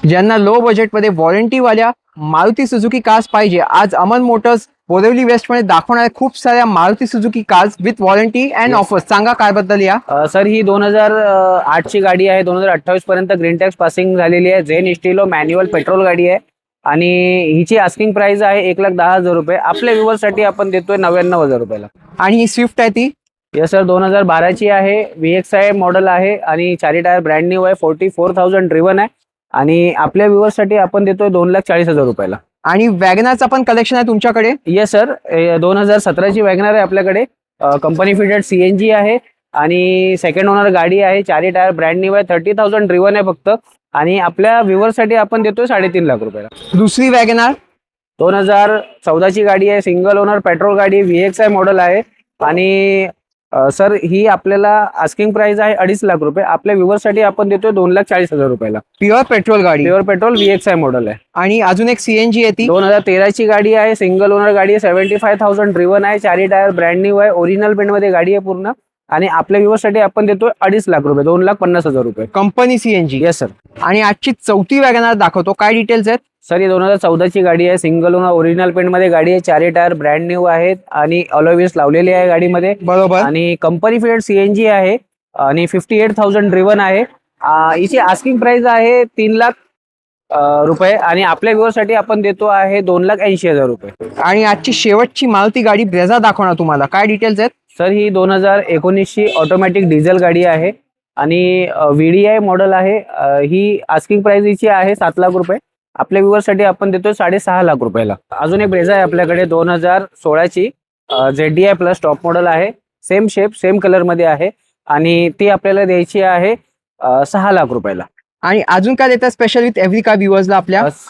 ज्यांना लो बजेटमध्ये वॉरंटीवाल्या Maruti Suzuki cars पाहिजे, आज अमन मोटर्स बोरिवली वेस्ट मध्ये दाखवणार आहे खूप साऱ्या Maruti Suzuki cars with warranty and offers. सांगा काय बद्दल या. सर ही 2008 ची गाडी आहे. 2028 पर्यंत ग्रीन टॅक्स पासिंग झालेली आहे. झेन इस्टिलो मॅन्युअल पेट्रोल गाडी आहे आणि हिची आस्किंग प्राइस आहे 1,10,000 रुपये. आपल्या व्ह्युअर्ससाठी आपण देतोय 99,000 रुपयाला. आणि ही स्विफ्ट आहे ती येस सर 2012 ची आहे. VXI मॉडेल आहे आणि चारी टायर ब्रँड न्यू आहे. 44,000 ड्रिव्हन आहे आणि आपल्या व्ह्युअर्ससाठी आपण देतोय 2,40,000 रुपयाला. आणि वॅगनारचं पण कलेक्शन आहे तुमच्याकडे. येस सर 2017 ची वॅगनर आहे आपल्याकडे. कंपनी फिटेड CNG आहे आणि सेकंड ओनर गाडी आहे. चारी टायर ब्रँड न्यू आहे. 30,000 ड्रिव्हन आहे फक्त आणि आपल्या व्ह्युअर्ससाठी आपण देतोय 3.5 लाख रुपयाला. दुसरी वॅगनार 2014 ची गाडी आहे. सिंगल ओनर पेट्रोल गाडी VXI मॉडेल आहे आणि सर ही आपल्याला आस्किंग प्राइस आहे 2.5 लाख रुपये. आपल्या व्ह्युअर्ससाठी आपण देतोय 2,40,000 रुपयाला. प्युअर पेट्रोल गाडी. प्युअर पेट्रोल VXI मॉडेल आहे. आणि अजून एक CNG आहे ती 2013 ची गाडी आहे. सिंगल ओनर गाडी आहे. 75,000 ड्रिव्हन आहे. चारी टायर ब्रँड न्यू आहे. ओरिजिनल पेंट मध्ये गाडी आहे पूर्ण आणि आपल्या व्ह्युअर्ससाठी आपण देतोय 2.5 लाख रुपये. 2,50,000 रुपये. Company CNG. Yes sir. आणि आजची चौथी वॅगनार दाखवतो. काय डिटेल्स आहेत. सर ही 2014 ची गाडी आहे. सिंगल ओनर ओरिजिनल पेंट मध्ये गाडी आहे. चारी टायर ब्रँड न्यू आहेत आणि अलॉय व्हील्स लावलेले आहे गाडीमध्ये. बरोबर. आणि कंपनी फिटेड CNG आहे आणि 58,000 ड्रिव्हन आहे. हिची आस्किंग प्राइस आहे 3 लाख रुपये आणि आपल्या व्ह्युअर्ससाठी आपण देतो आहे 2,80,000 रुपये. आणि आजची शेवटची मारुती गाडी ब्रेझा दाखवणार तुम्हाला. काय डिटेल्स आहेत. सर ही 2019 ची ऑटोमॅटिक डिझेल गाडी आहे आणि VDI मॉडेल आहे. ही आस्किंग प्राइस हिची आहे 7 लाख रुपये. आपल्या व्ह्युअर्ससाठी आपण देतोय 6.5 लाख रुपयाला. अजून एक ब्रेझा आहे आपल्याकडे 2016 ची ZDI प्लस टॉप मॉडेल आहे. सेम शेप सेम कलर मध्ये आहे आणि ती आपल्याला द्यायची आहे 6 लाख रुपयाला. आणि अजून काय देतात स्पेशल विथ एव्हरी कार व्ह्युअर्सला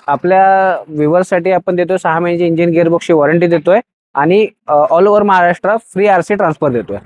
आपल्या व्ह्युअर्ससाठी आपण देतोय 6 महिन्याची इंजिन गिअरबॉक्सची वॉरंटी देतोय आणि all over Maharashtra free RC transfer देतोय.